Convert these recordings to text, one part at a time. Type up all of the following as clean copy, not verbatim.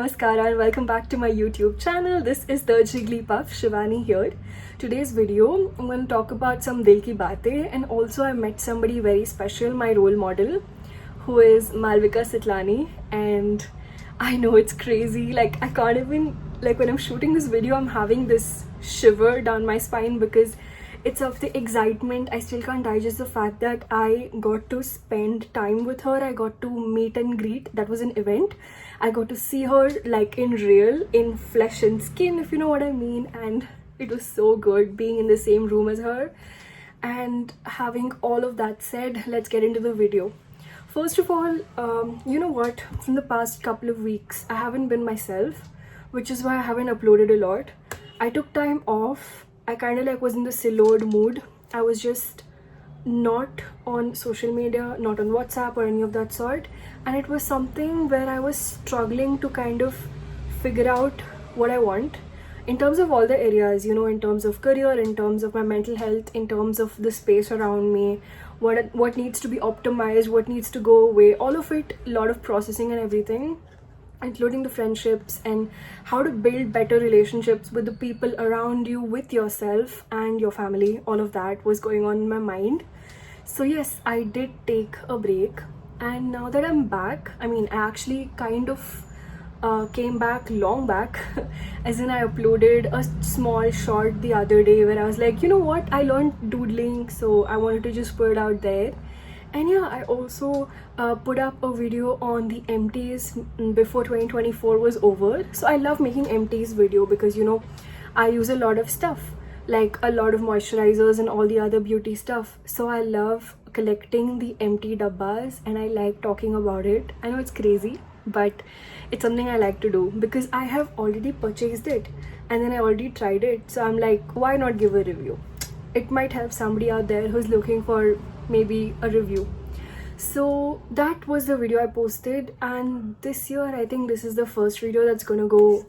Namaskara and welcome back to my YouTube channel. This is the Jigglypuff, Shivani here. Today's video, I'm going to talk about some Dil Ki Baatein, and also I met somebody very special, my role model, who is Malvika Sitlani. And I know it's crazy, like I can't even, like when I'm shooting this video, I'm having this shiver down my spine because it's of the excitement. I still can't digest the fact that I got to spend time with her. I got to meet and greet. That was an event. I got to see her like in real, in flesh and skin, if you know what I mean. And it was so good being in the same room as her. And having all of that said, let's get into the video. First of all, you know what? From the past couple of weeks, I haven't been myself, which is why I haven't uploaded a lot. I took time off. I kind of like was in the siloed mood. I was just not on social media, not on WhatsApp or any of that sort. And it was something where I was struggling to kind of figure out what I want in terms of all the areas, you know, in terms of career, in terms of my mental health, in terms of the space around me, what needs to be optimized, what needs to go away, all of it, a lot of processing and everything, including the friendships and how to build better relationships with the people around you, with yourself and your family. All of that was going on in my mind. So yes, I did take a break, and now that I'm back, I mean, I actually kind of came back long back as in I uploaded a small short the other day where I was like, you know what, I learned doodling, so I wanted to just put it out there. And yeah, I also put up a video on the empties before 2024 was over. So I love making empties video because, you know, I use a lot of stuff, like a lot of moisturizers and all the other beauty stuff. So I love collecting the empty dabbas and I like talking about it. I know it's crazy, but it's something I like to do because I have already purchased it and then I already tried it. So I'm like, why not give a review? It might help somebody out there who's looking for maybe a review. So that was the video I posted, and this year I think this is the first video that's gonna go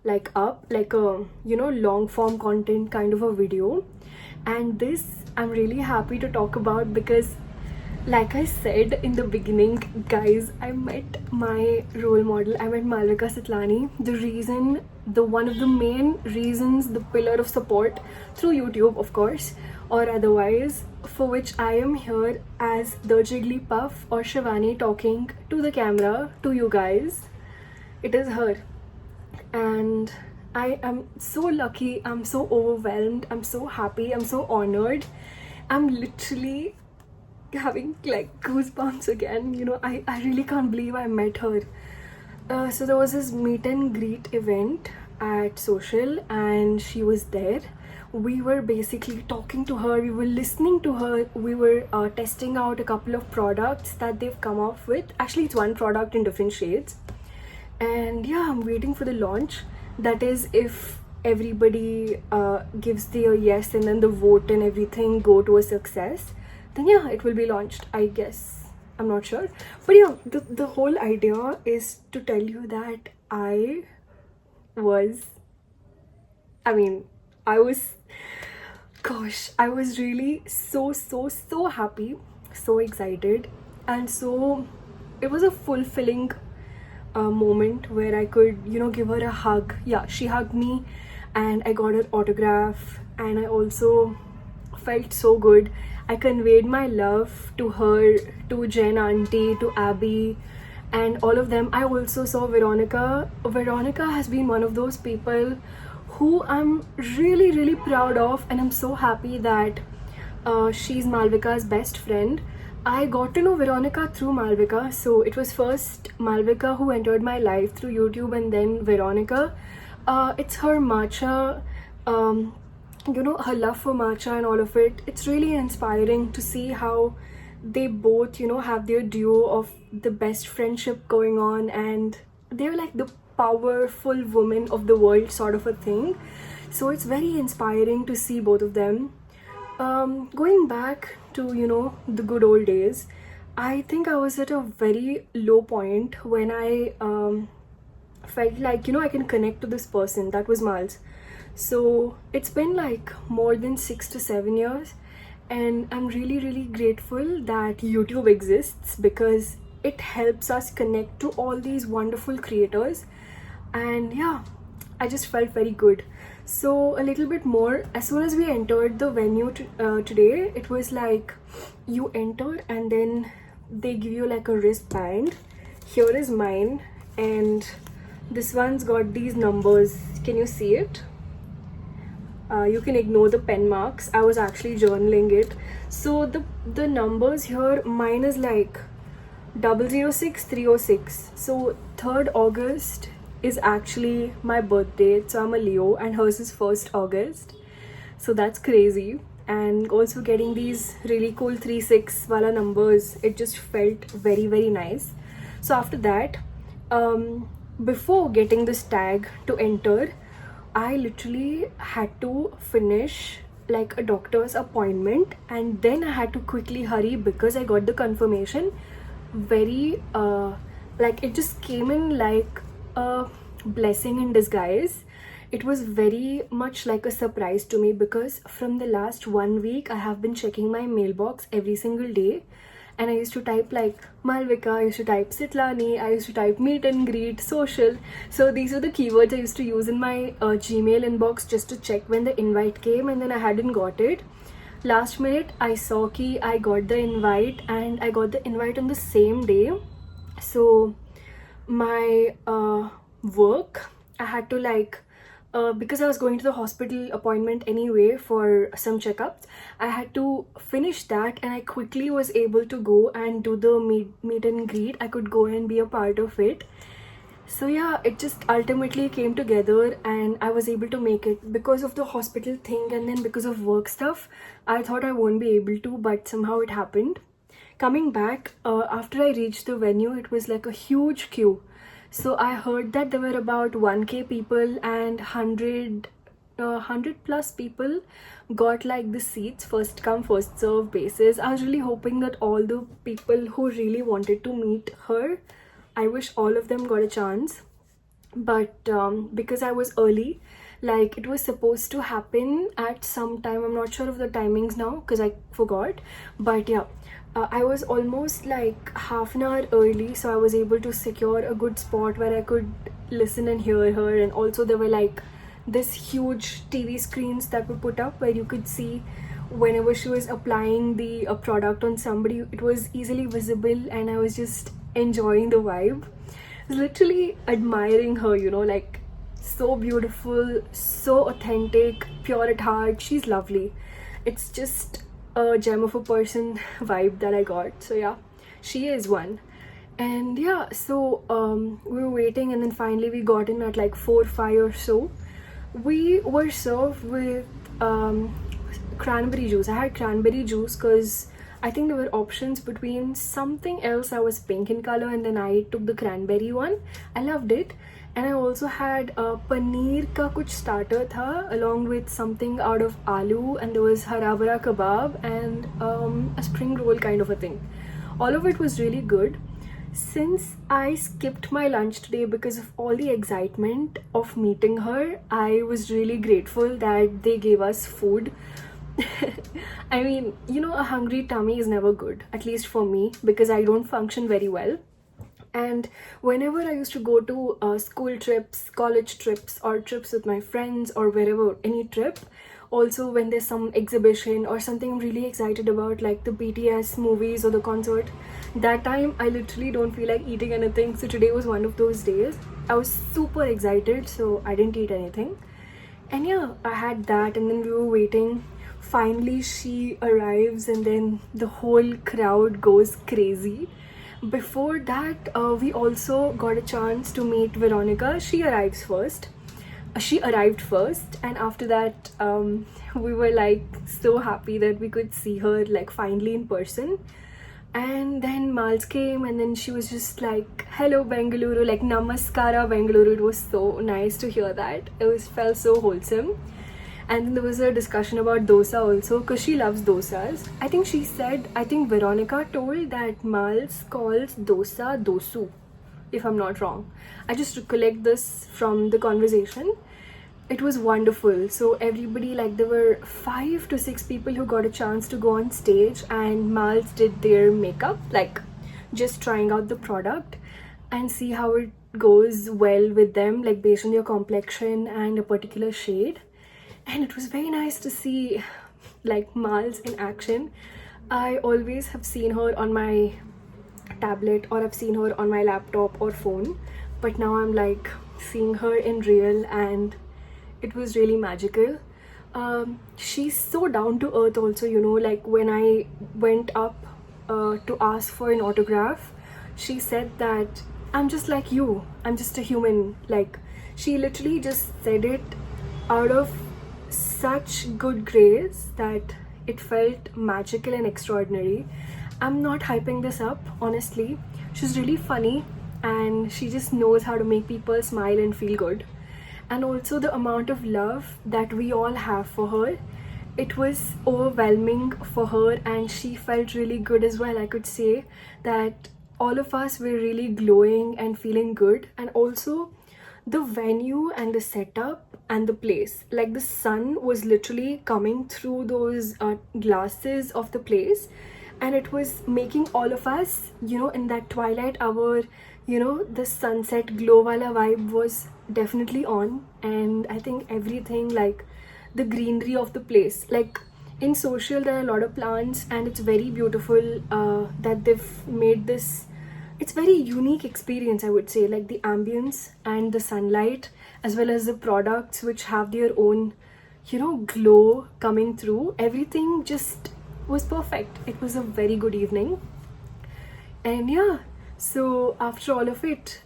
like up, like a, you know, long form content kind of a video. And this I'm really happy to talk about because, like I said in the beginning, guys, I met my role model. I met Malvika Sitlani. One of the main reasons, the pillar of support through YouTube, of course, or otherwise, for which I am here as the Jigglypuff or Shivani talking to the camera, to you guys. It is her. And I am so lucky. I'm so overwhelmed. I'm so happy. I'm so honored. I'm literally having like goosebumps again, you know. I really can't believe I met her. So there was this meet and greet event at Social and she was there. We were basically talking to her, we were listening to her, we were testing out a couple of products that they've come up with. Actually, it's one product in different shades. And yeah, I'm waiting for the launch. That is, if everybody gives their yes and then the vote and everything go to a success, then yeah, it will be launched, I guess. I'm not sure. But yeah, the whole idea is to tell you that I was really so happy, so excited, and so it was a fulfilling moment where I could, you know, give her a hug. Yeah, she hugged me and I got her autograph, and I also felt so good. I conveyed my love to her, to Jen auntie, to Abby, and all of them. I also saw Veronica. Veronica has been one of those people who I'm really proud of, and I'm so happy that she's Malvika's best friend. I got to know Veronica through Malvika, so it was first Malvika who entered my life through YouTube, and then Veronica. It's her matcha, you know, her love for matcha and all of it. It's really inspiring to see how they both, you know, have their duo of the best friendship going on, and they're like the powerful woman of the world sort of a thing. So it's very inspiring to see both of them. Going back to, you know, the good old days, I think I was at a very low point when I felt like, you know, I can connect to this person. That was Malsss. So it's been like more than 6 to 7 years, and I'm really grateful that YouTube exists because it helps us connect to all these wonderful creators. and yeah, I just felt very good. So a little bit more, as soon as we entered the venue today, it was like you enter and then they give you like a wristband. Here is mine, and this one's got these numbers. Can you see it? You can ignore the pen marks. I was actually journaling it. So the numbers here, mine is like 006306. So 3rd August is actually my birthday. So I'm a Leo and hers is 1st August. So that's crazy. And also getting these really cool 3-6 wala numbers, it just felt very, very nice. So after that, before getting this tag to enter, I literally had to finish like a doctor's appointment, and then I had to quickly hurry because I got the confirmation very like it just came in like a blessing in disguise. It was very much like a surprise to me because from the last 1 week I have been checking my mailbox every single day, and I used to type like Malvika, I used to type Sitlani, I used to type meet and greet, social. So these are the keywords I used to use in my Gmail inbox just to check when the invite came, and then I hadn't got it. Last minute I saw ki I got the invite, and I got the invite on the same day. So my work, I had to like because I was going to the hospital appointment anyway for some checkups, I had to finish that, and I quickly was able to go and do the meet and greet. I could go and be a part of it. So yeah, it just ultimately came together and I was able to make it because of the hospital thing, and then because of work stuff I thought I won't be able to, but somehow it happened. Coming back, after I reached the venue, it was like a huge queue. So I heard that there were about 1k people, and 100 plus people got like the seats, first come first serve basis. I was really hoping that all the people who really wanted to meet her, I wish all of them got a chance. But because I was early, like it was supposed to happen at some time, I'm not sure of the timings now because I forgot, but yeah, I was almost like half an hour early, so I was able to secure a good spot where I could listen and hear her. And also there were like this huge TV screens that were put up where you could see whenever she was applying the product on somebody, it was easily visible, and I was just enjoying the vibe, literally admiring her, you know, like so beautiful, so authentic, pure at heart. She's lovely. It's just a gem of a person vibe that I got. So yeah, she is one. And yeah, so we were waiting, and then finally we got in at like 4-5 or so. We were served with cranberry juice. I had cranberry juice because I think there were options between something else that was pink in color, and then I took the cranberry one. I loved it. And I also had paneer ka kuch starter tha, along with something out of aloo, and there was harabara kebab and a spring roll kind of a thing. All of it was really good. Since I skipped my lunch today because of all the excitement of meeting her, I was really grateful that they gave us food. I mean, you know, a hungry tummy is never good, at least for me, because I don't function very well. And whenever I used to go to school trips, college trips, or trips with my friends, or wherever, any trip, also when there's some exhibition or something I'm really excited about, like the BTS movies or the concert, that time I literally don't feel like eating anything. So today was one of those days. I was super excited, so I didn't eat anything. And yeah, I had that, and then we were waiting. Finally she arrives, and then the whole crowd goes crazy. Before that, we also got a chance to meet Veronica. She arrived first, and after that we were like so happy that we could see her like finally in person. And then Malsss came, and then she was just like, hello Bengaluru, like namaskara Bengaluru. It was so nice to hear that. It felt so wholesome. And then there was a discussion about dosa also, because she loves dosas. I think Veronica told that Malsss calls dosa dosu, if I'm not wrong. I just recollect this from the conversation. It was wonderful. So everybody, like there were 5 to 6 people who got a chance to go on stage, and Malsss did their makeup, like just trying out the product and see how it goes well with them, like based on your complexion and a particular shade. And it was very nice to see like Malsss in action. I always have seen her on my tablet, or I've seen her on my laptop or phone, but now I'm like seeing her in real, and it was really magical. She's so down to earth also, you know, like when I went up to ask for an autograph, she said that I'm just like you, I'm just a human. Like, she literally just said it out of such good grace that it felt magical and extraordinary. I'm not hyping this up, honestly. She's really funny and she just knows how to make people smile and feel good. And also the amount of love that we all have for her, it was overwhelming for her, and she felt really good as well. I could say that all of us were really glowing and feeling good. And also the venue and the setup and the place, like the sun was literally coming through those glasses of the place, and it was making all of us, you know, in that twilight hour, you know, the sunset glow wala vibe was definitely on. And I think everything, like the greenery of the place, like in social there are a lot of plants, and it's very beautiful that they've made this, it's very unique experience, I would say. Like the ambience and the sunlight, as well as the products which have their own, you know, glow coming through, everything just was perfect. It was a very good evening. And yeah, so after all of it,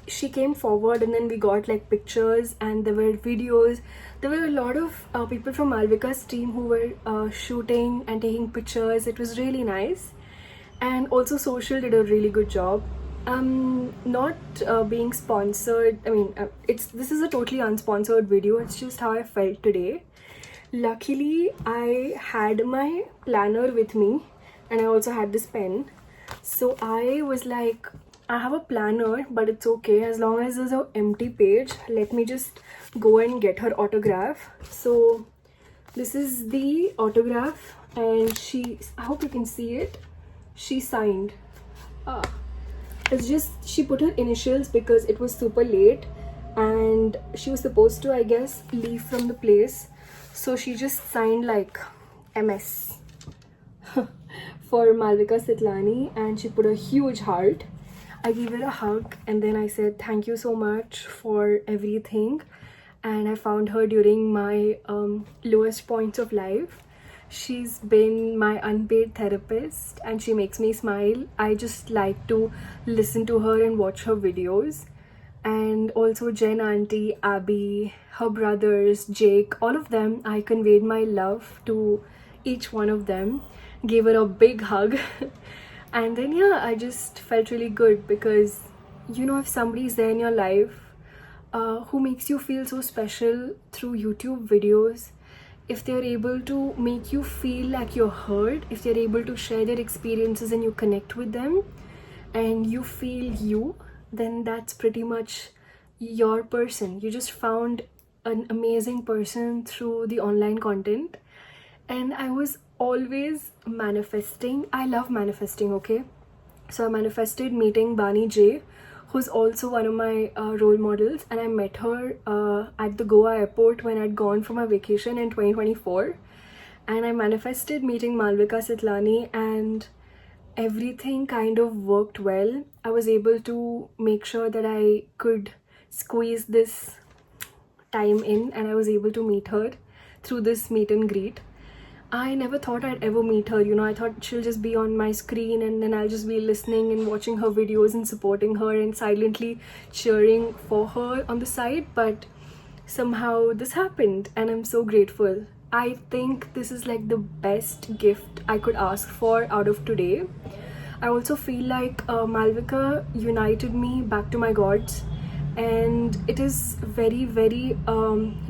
she came forward, and then we got like pictures, and there were videos. There were a lot of people from Malvika's team who were shooting and taking pictures. It was really nice. And also social did a really good job. Not being sponsored, I mean, this is a totally unsponsored video. It's just how I felt today. Luckily I had my planner with me, and I also had this pen. So I was like, I have a planner, but it's okay as long as there's an empty page. Let me just go and get her autograph. So this is the autograph, and I hope you can see it, she signed. It's just, she put her initials because it was super late and she was supposed to, I guess, leave from the place. So she just signed like MS for Malvika Sitlani, and she put a huge heart. I gave her a hug, and then I said thank you so much for everything. And I found her during my lowest points of life. She's been my unpaid therapist, and she makes me smile. I just like to listen to her and watch her videos. And also Jen auntie, Abby, her brothers, Jake, all of them, I conveyed my love to each one of them, gave her a big hug. And then yeah, I just felt really good because, you know, if somebody's there in your life who makes you feel so special through YouTube videos, if they're able to make you feel like you're heard, if they're able to share their experiences and you connect with them and you feel you, then that's pretty much your person. You just found an amazing person through the online content. And I was always manifesting. I love manifesting, okay? So I manifested meeting Bani J, who's also one of my role models, and I met her at the Goa airport when I'd gone for my vacation in 2024. And I manifested meeting Malvika Sitlani, and everything kind of worked well. I was able to make sure that I could squeeze this time in, and I was able to meet her through this meet and greet. I never thought I'd ever meet her, you know. I thought she'll just be on my screen and then I'll just be listening and watching her videos and supporting her and silently cheering for her on the side. But somehow this happened, and I'm so grateful. I think this is like the best gift I could ask for out of today. I also feel like Malvika united me back to my gods, and it is very, very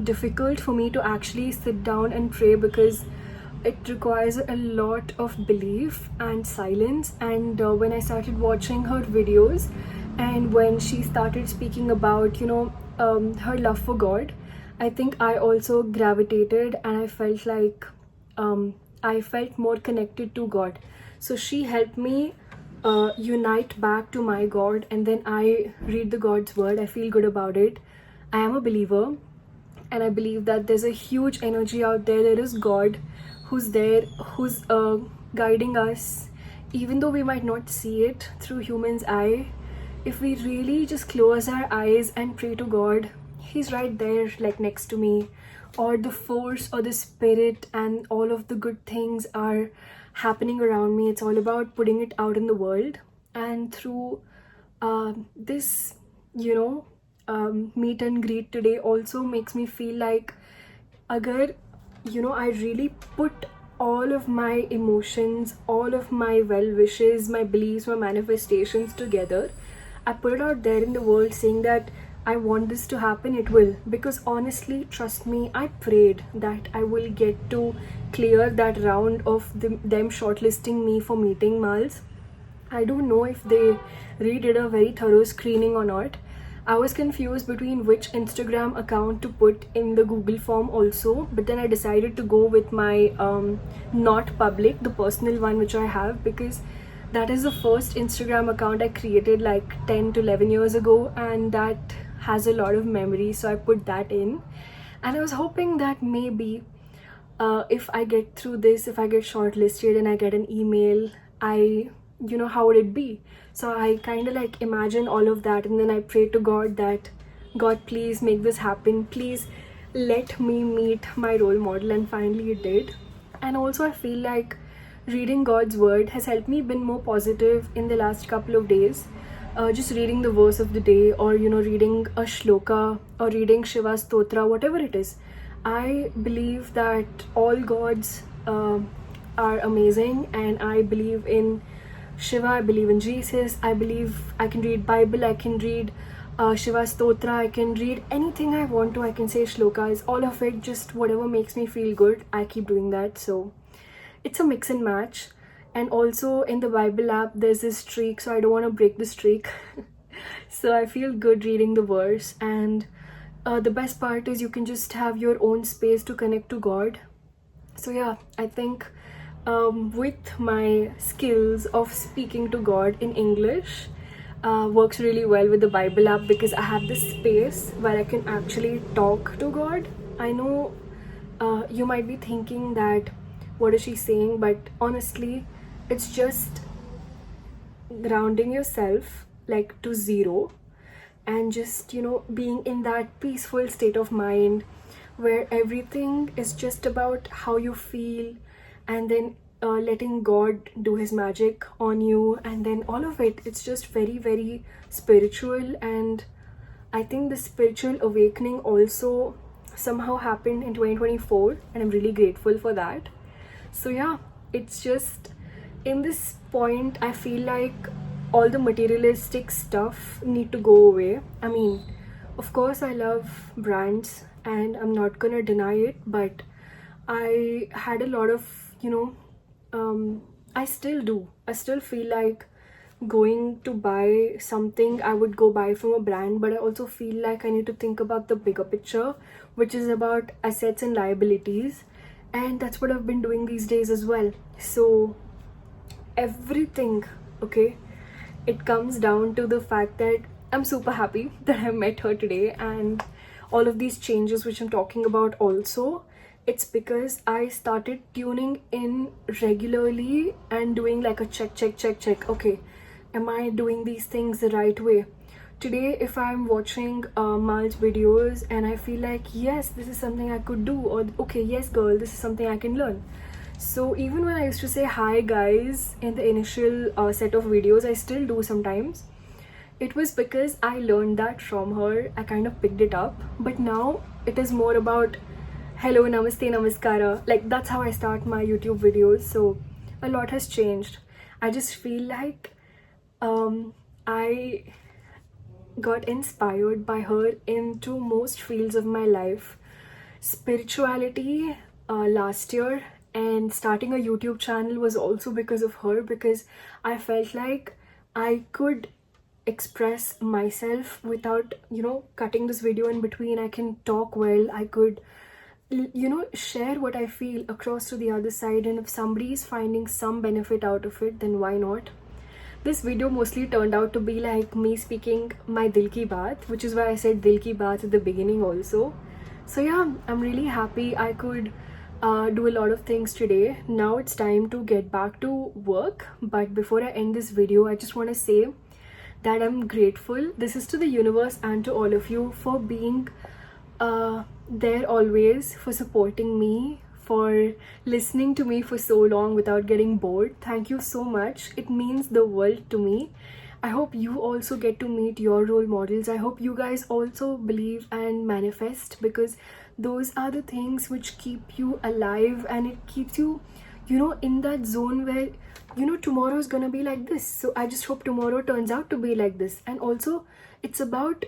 difficult for me to actually sit down and pray because it requires a lot of belief and silence. And when I started watching her videos, and when she started speaking about, you know, her love for God, I think I also gravitated, and I felt like I felt more connected to God. So she helped me unite back to my God, and then I read the God's word, I feel good about it. I am a believer, and I believe that there's a huge energy out there. There is God who's there, who's guiding us, even though we might not see it through human's eye. If we really just close our eyes and pray to God, He's right there, like next to me, or the force or the spirit and all of the good things are happening around me. It's all about putting it out in the world. And through this, meet and greet today also makes me feel like, agar, I really put all of my emotions, all of my well wishes, my beliefs, my manifestations together, I put it out there in the world saying that I want this to happen, it will. Because honestly, trust me, I prayed that I will get to clear that round of them shortlisting me for meeting Malsss. I don't know if they really did a very thorough screening or not. I was confused between which Instagram account to put in the Google form also, but then I decided to go with my not public, the personal one which I have, because that is the first Instagram account I created like 10 to 11 years ago, and that has a lot of memory, so I put that in. And I was hoping that maybe if I get through this, if I get shortlisted and I get an email, how would it be? So I kind of like imagine all of that, and then I pray to God that, God, please make this happen, please let me meet my role model. And finally it did. And also I feel like reading God's word has helped me been more positive in the last couple of days. Just reading the verse of the day, or reading a shloka, or reading Shiva's stotra, whatever it is. I believe that all gods are amazing, and I believe in Shiva, I believe in Jesus, I believe I can read Bible, I can read Shiva's stotra, I can read anything I want to, I can say shlokas, all of it, just whatever makes me feel good, I keep doing that. So it's a mix and match. And also in the Bible app there's this streak, so I don't want to break the streak. So I feel good reading the verse. And the best part is you can just have your own space to connect to God. So yeah, I think with my skills of speaking to God in English works really well with the Bible app, because I have this space where I can actually talk to God. I know you might be thinking that what is she saying, but honestly it's just grounding yourself like to zero, and just being in that peaceful state of mind where everything is just about how you feel, and then letting God do his magic on you, and then all of it, it's just very, very spiritual. And I think the spiritual awakening also somehow happened in 2024, and I'm really grateful for that. So yeah, it's just in this point I feel like all the materialistic stuff need to go away. I mean, of course I love brands and I'm not gonna deny it, but I had a lot of I still feel like going to buy something I would go buy from a brand, but I also feel like I need to think about the bigger picture, which is about assets and liabilities. And that's what I've been doing these days as well. So everything, okay, it comes down to the fact that I'm super happy that I met her today, and all of these changes which I'm talking about also, it's because I started tuning in regularly and doing like a check. Okay, am I doing these things the right way? Today, if I'm watching Malsss videos and I feel like, yes, this is something I could do, or okay, yes girl, this is something I can learn. So even when I used to say hi guys in the initial set of videos, I still do sometimes. It was because I learned that from her. I kind of picked it up, but now it is more about hello, namaste, namaskara. Like that's how I start my YouTube videos. So a lot has changed. I just feel like I got inspired by her into most fields of my life. Spirituality last year, and starting a YouTube channel was also because of her, because I felt like I could express myself without cutting this video in between. I can talk well, I could share what I feel across to the other side, and if somebody is finding some benefit out of it, then why not? this video mostly turned out to be like me speaking my Dil Ki Baat, which is why I said Dil Ki Baat at the beginning also. So yeah, I'm really happy I could do a lot of things today. Now it's time to get back to work. But before I end this video, I just want to say that I'm grateful. This is to the universe and to all of you for being there always, for supporting me, for listening to me for so long without getting bored. Thank you so much. It means the world to me. I hope you also get to meet your role models. I hope you guys also believe and manifest, because those are the things which keep you alive, and it keeps you, in that zone where, tomorrow is gonna be like this. So I just hope tomorrow turns out to be like this. And also, it's about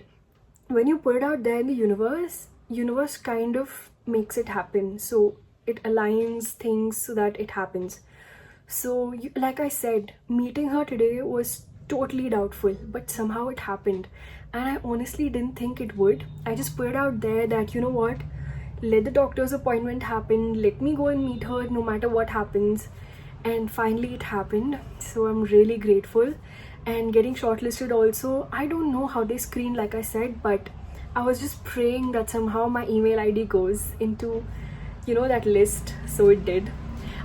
when you put it out there in the universe kind of makes it happen. So it aligns things so that it happens. So like I said, meeting her today was totally doubtful, but somehow it happened, and I honestly didn't think it would. I just put it out there that, what, let the doctor's appointment happen, let me go and meet her no matter what happens. And finally it happened. So I'm really grateful. And getting shortlisted also, I don't know how they screen, like I said, but I was just praying that somehow my email ID goes into, that list. So it did.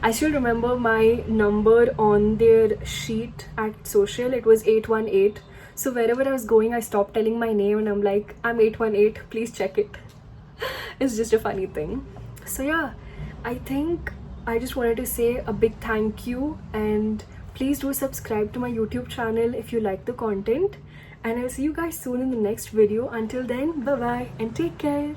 I still remember my number on their sheet at social. It was 818. So wherever I was going, I stopped telling my name and I'm like, I'm 818, please check it. It's just a funny thing. So yeah, I think I just wanted to say a big thank you, and please do subscribe to my YouTube channel if you like the content, and I'll see you guys soon in the next video. Until then, bye bye and take care.